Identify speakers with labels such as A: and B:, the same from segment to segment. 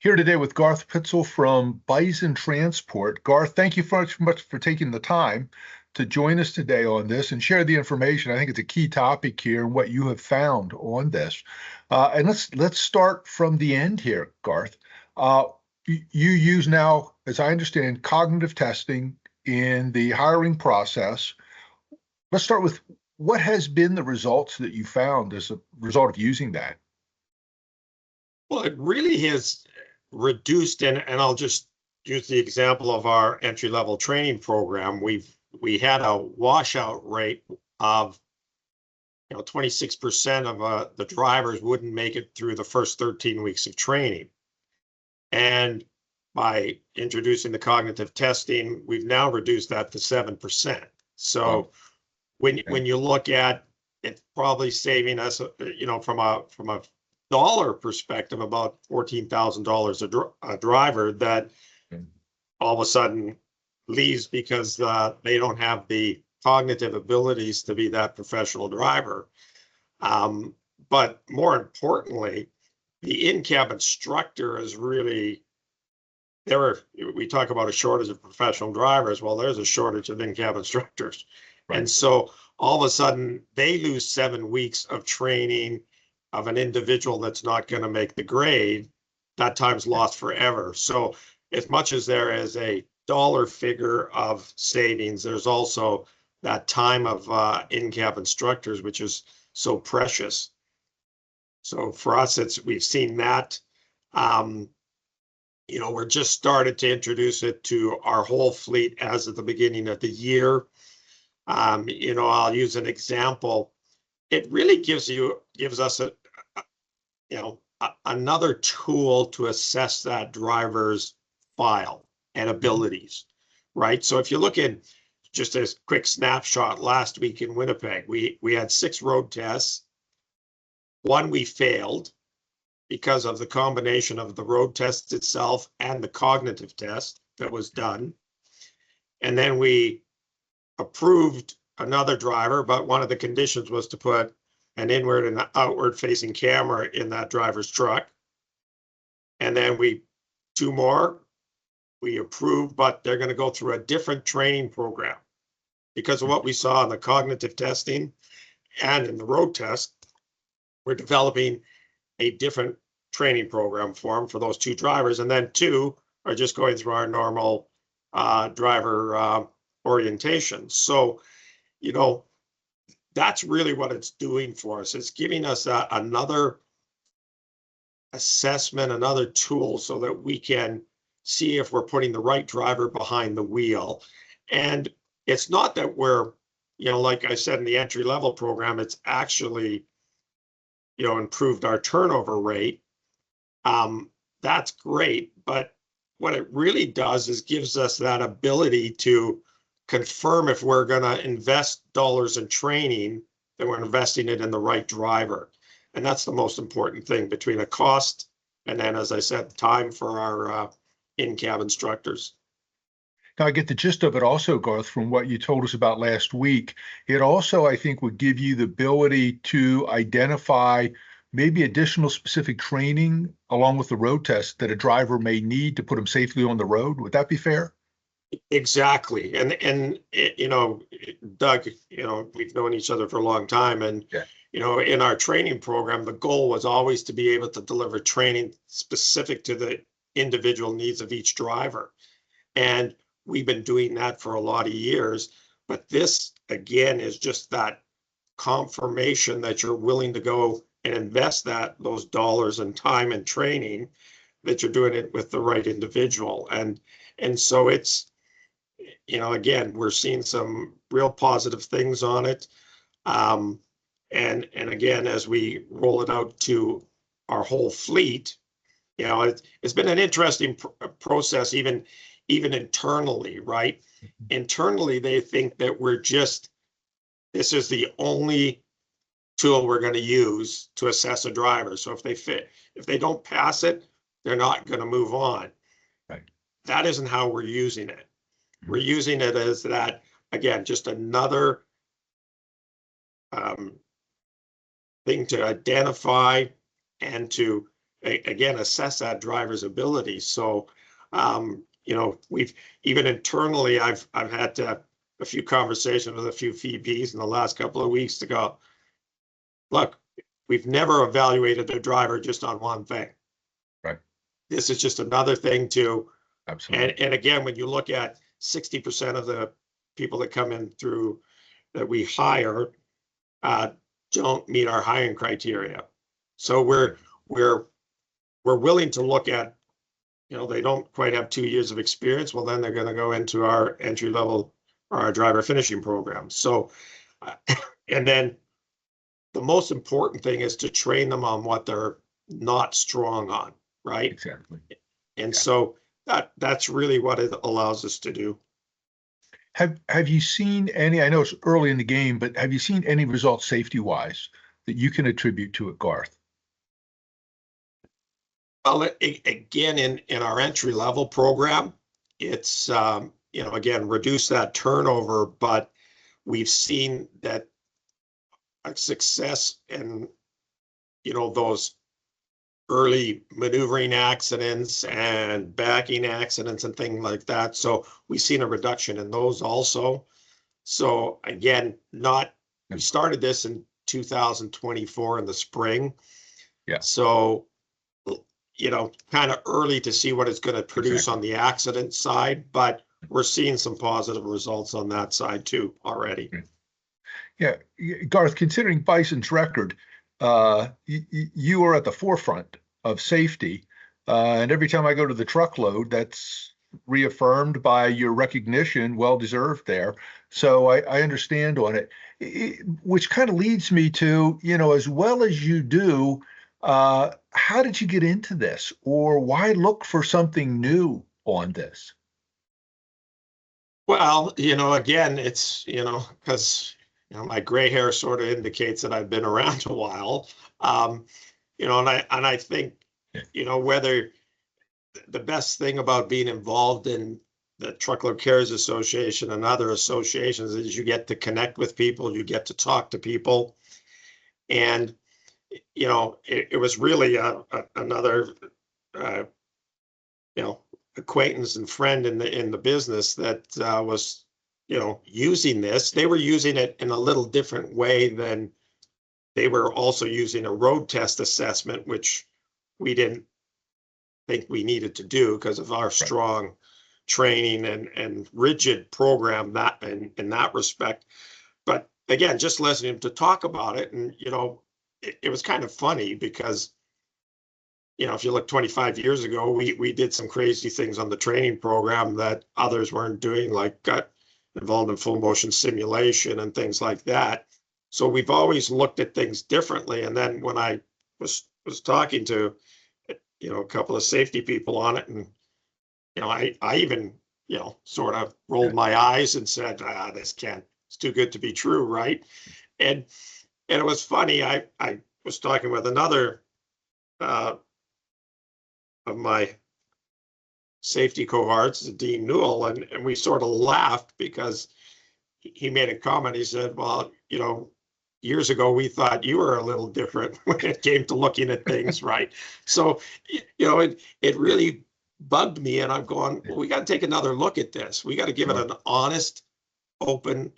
A: Here today with Garth Pitzel from Bison Transport. Garth, thank you very much for taking the time to join us today on this and share the information. I think it's a key topic here and what you have found on this. And let's start from the end here, Garth. You use now, as I understand, cognitive testing in the hiring process. Let's start with what has been the results that you found as a result of using that?
B: Well, it really has reduced, and I'll just use the example of our entry-level training program. We had a washout rate of 26% of the drivers wouldn't make it through the first 13 weeks of training. And by introducing the cognitive testing, we've now reduced that to 7%. So when you look at it, probably saving us, from a dollar perspective, about $14,000 a driver that all of a sudden leaves because they don't have the cognitive abilities to be that professional driver. But more importantly, the in-cab instructor is really, we talk about a shortage of professional drivers. Well, there's a shortage of in-cab instructors. Right. And so all of a sudden they lose 7 weeks of training of an individual that's not going to make the grade. That time's lost forever. So as much as there is a dollar figure of savings, there's also that time of in-cab instructors, which is so precious. So for us, we've seen that. We're just started to introduce it to our whole fleet as of the beginning of the year. I'll use an example. It really gives us another tool to assess that driver's file and abilities, right? So if you look at just a quick snapshot, last week in Winnipeg, we had 6 road tests. 1 we failed because of the combination of the road test itself and the cognitive test that was done. And then we approved another driver, but one of the conditions was to put an inward and outward facing camera in that driver's truck. And then 2 more we approved, but they're going to go through a different training program because of what we saw in the cognitive testing and in the road test. We're developing a different training program for them for those 2 drivers. And then 2 are just going through our normal driver orientation. So, that's really what it's doing for us. It's giving us another assessment, another tool so that we can see if we're putting the right driver behind the wheel. And it's not that we're, like I said, in the entry-level program, it's actually, improved our turnover rate. That's great. But what it really does is gives us that ability to confirm if we're going to invest dollars in training, that we're investing it in the right driver. And that's the most important thing between a cost and then, as I said, time for our in-cab instructors.
A: Now, I get the gist of it also, Garth, from what you told us about last week. It also, I think, would give you the ability to identify maybe additional specific training along with the road test that a driver may need to put them safely on the road. Would that be fair?
B: Exactly. And Doug, we've known each other for a long time. And, in our training program, the goal was always to be able to deliver training specific to the individual needs of each driver. And we've been doing that for a lot of years. But this, again, is just that confirmation that you're willing to go and invest those dollars and time and training, that you're doing it with the right individual. And so it's, again, we're seeing some real positive things on it. And again, as we roll it out to our whole fleet, it's been an interesting process, even internally, right? Internally, they think that this is the only tool we're going to use to assess a driver. So if they don't pass it, they're not going to move on.
A: Right.
B: That isn't how we're using it. We're using it as that, again, just another thing to identify and to again, assess that driver's ability. So, you know, we've even internally, I've had a few conversations with a few VPs in the last couple of weeks to go, look, we've never evaluated a driver just on one thing.
A: Right.
B: This is just another thing to,
A: Absolutely.
B: and again, when you look at 60% of the people that come in through that we hire don't meet our hiring criteria. So we're willing to look at, you know, they don't quite have 2 years of experience. Well, then they're going to go into our entry level or our driver finishing program. So, and then the most important thing is to train them on what they're not strong on, right?
A: Exactly.
B: And so that's really what it allows us to do.
A: Have you seen any, I know it's early in the game, but have you seen any results safety-wise that you can attribute to it, Garth?
B: Well, again, in our entry level program, it's, you know, again, reduce that turnover, but we've seen that a success in, you know, those early maneuvering accidents and backing accidents and things like that. So we've seen a reduction in those also. So again, we started this in 2024 in the spring.
A: Yeah.
B: So, you know, kind of early to see what it's going to produce on the accident side, but we're seeing some positive results on that side too already.
A: Yeah, Garth, considering Bison's record, you are at the forefront of safety. And every time I go to the truckload, that's reaffirmed by your recognition, well deserved there. So I understand on it, which kind of leads me to, you know, as well as you do, how did you get into this, or why look for something new on this?
B: Well, you know, again, it's, you know, because, you know, my gray hair sort of indicates that I've been around a while. You know, and I think, you know, whether the best thing about being involved in the Truckload Carriers Association and other associations is you get to connect with people, you get to talk to people. And, you know, it was really another, you know, acquaintance and friend in the business that was, you know, using this. They were using it in a little different way than they were also using a road test assessment, which we didn't think we needed to do because of our strong training and rigid program that in that respect. But again, just listening to talk about it, and you know, it was kind of funny because, you know, if you look 25 years ago, we did some crazy things on the training program that others weren't doing, like got involved in full motion simulation and things like that. So we've always looked at things differently. And then when I was talking to, you know, a couple of safety people on it, and you know, I even, you know, sort of rolled my eyes and said, this it's too good to be true, right? And it was funny. I was talking with another of my safety cohorts, Dean Newell, and we sort of laughed because he made a comment. He said, well, you know, years ago, we thought you were a little different when it came to looking at things, right? So, you know, it really bugged me, and I'm going, well, we got to take another look at this. We got to give it an honest, open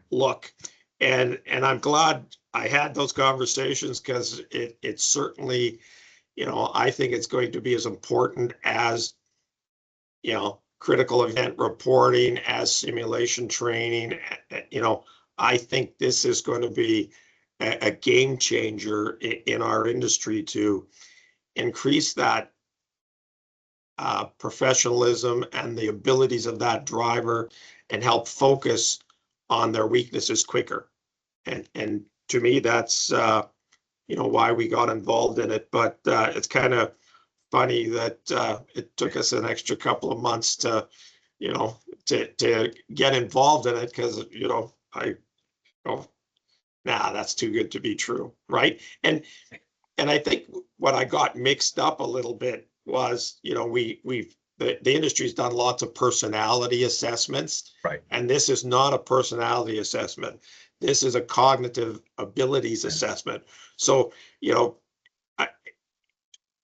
B: look. And I'm glad I had those conversations because it certainly, you know, I think it's going to be as important as, you know, critical event reporting, as simulation training. You know, I think this is going to be a game changer in our industry to increase that professionalism and the abilities of that driver and help focus on their weaknesses quicker. And to me, that's, you know, why we got involved in it. But it's kind of funny that it took us an extra couple of months to, you know, to get involved in it because, you know, that's too good to be true, right? And I think what I got mixed up a little bit was, you know, the industry's done lots of personality assessments,
A: right?
B: And this is not a personality assessment. This is a cognitive abilities assessment. So, you know,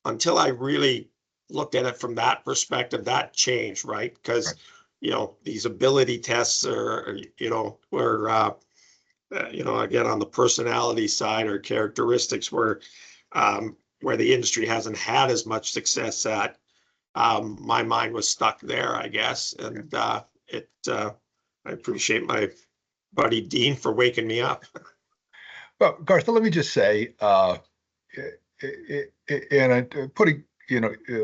B: until I really looked at it from that perspective, that changed, right? Because,
A: Right.
B: you know, these ability tests are, you know, were, you know, again, on the personality side or characteristics where the industry hasn't had as much success at. My mind was stuck there, I guess. And I appreciate my buddy Dean for waking me up.
A: Well, Garth, let me just say, and putting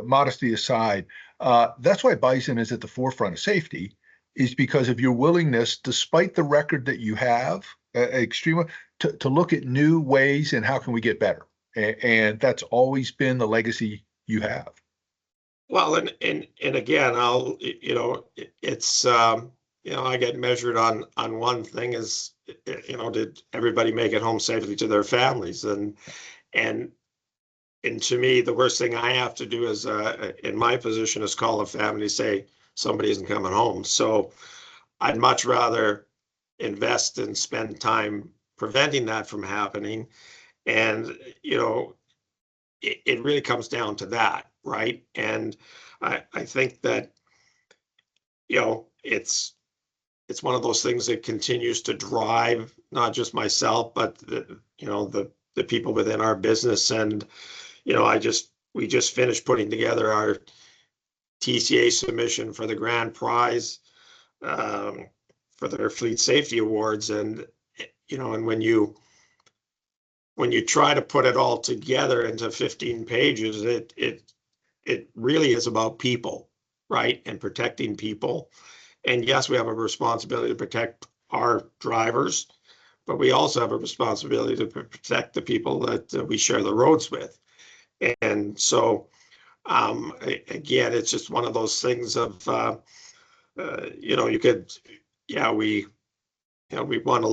A: modesty aside, that's why Bison is at the forefront of safety, is because of your willingness, despite the record that you have, extreme, to look at new ways and how can we get better, and that's always been the legacy you have.
B: Well, and again, you know, it's you know, I get measured on one thing is, you know, did everybody make it home safely to their families? And and to me, the worst thing I have to do is, in my position, is call a family, say somebody isn't coming home. So I'd much rather invest and spend time preventing that from happening. And, you know, it really comes down to that, right? And I think that, you know, it's one of those things that continues to drive not just myself, but you know, the people within our business. And, you know, we just finished putting together our TCA submission for the grand prize, for their fleet safety awards. And, you know, and when you try to put it all together into 15 pages, it really is about people, right? And protecting people. And yes, we have a responsibility to protect our drivers, but we also have a responsibility to protect the people that we share the roads with. And so, again, it's just one of those things of, you know, you could, yeah, you know, we won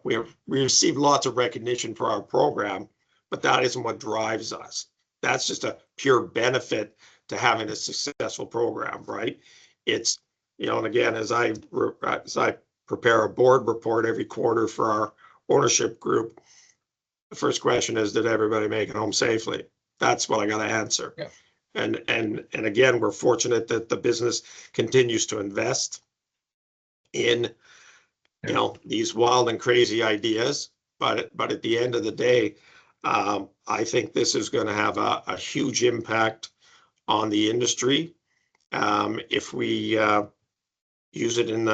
B: we received lots of recognition for our program, but that isn't what drives us. That's just a pure benefit to having a successful program, right? It's, you know, and again, as I prepare a board report every quarter for our ownership group, the first question is, did everybody make it home safely? That's what I got to answer.
A: Yeah.
B: And again, we're fortunate that the business continues to invest in, you know, these wild and crazy ideas. But at the end of the day, I think this is going to have a huge impact on the industry if we use it in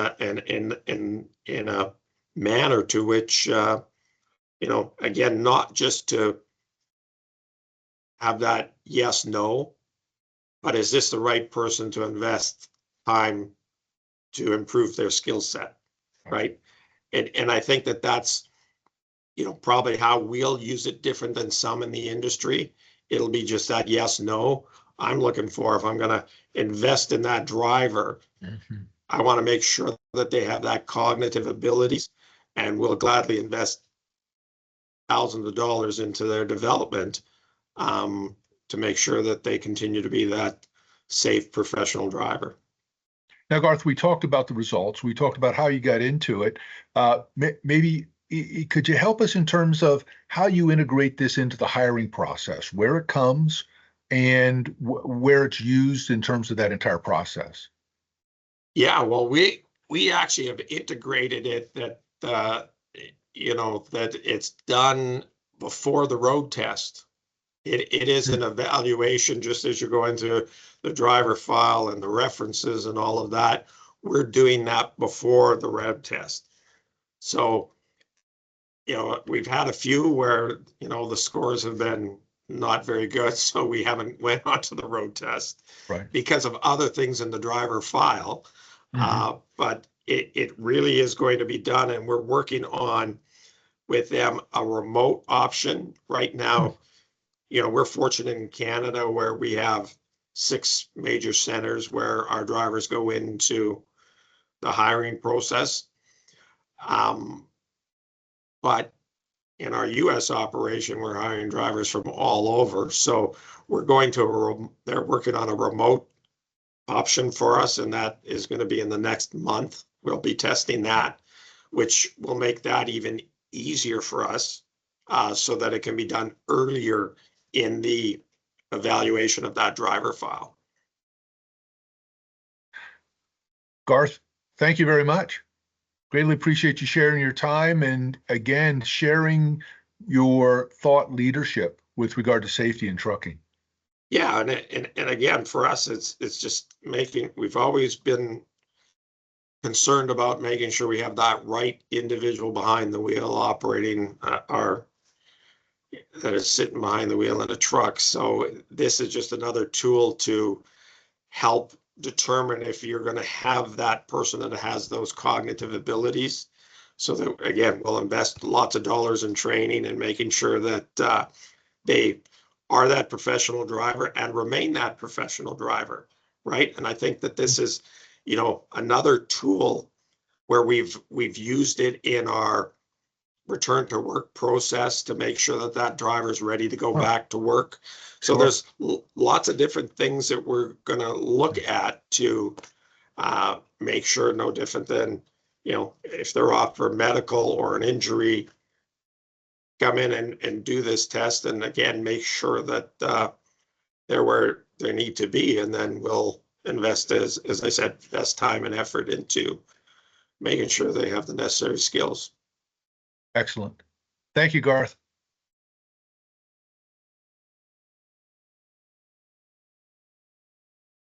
B: a manner to which, you know, again, not just to have that yes, no, but is this the right person to invest time to improve their skill set, right? And I think that that's, you know, probably how we'll use it different than some in the industry. It'll be just that yes, no. I'm looking for, if I'm going to invest in that driver, I want to make sure that they have that cognitive abilities, and will gladly invest thousands of dollars into their development to make sure that they continue to be that safe professional driver.
A: Now, Garth, we talked about the results. We talked about how you got into it. Maybe could you help us in terms of how you integrate this into the hiring process, where it comes, and where it's used in terms of that entire process?
B: Yeah, well, we actually have integrated it that you know, that it's done before the road test. It is an evaluation, just as you're going through the driver file and the references and all of that. We're doing that before the road test. So, you know, we've had a few where, you know, the scores have been not very good, so we haven't went on to the road test,
A: Right.
B: because of other things in the driver file. But it really is going to be done, and we're working on with them a remote option right now. You know, we're fortunate in Canada where we have 6 major centers where our drivers go into the hiring process. But in our US operation, we're hiring drivers from all over. So we're going to, they're working on a remote option for us, and that is going to be in the next month. We'll be testing that, which will make that even easier for us, so that it can be done earlier in the evaluation of that driver file.
A: Garth, thank you very much. Greatly appreciate you sharing your time and again, sharing your thought leadership with regard to safety in trucking.
B: Yeah, and again, for us, it's just we've always been concerned about making sure we have that right individual behind the wheel operating that is sitting behind the wheel in a truck. So this is just another tool to help determine if you're going to have that person that has those cognitive abilities. So that, again, we'll invest lots of dollars in training and making sure that they are that professional driver and remain that professional driver, right? And I think that this is, another tool where we've used it in our return to work process to make sure that that driver is ready to go back to work. So there's lots of different things that we're going to look at to make sure, no different than, if they're off for medical or an injury, come in and do this test, and again, make sure that they're where they need to be. And then we'll invest, as I said, best time and effort into making sure they have the necessary skills.
A: Excellent. Thank you, Garth.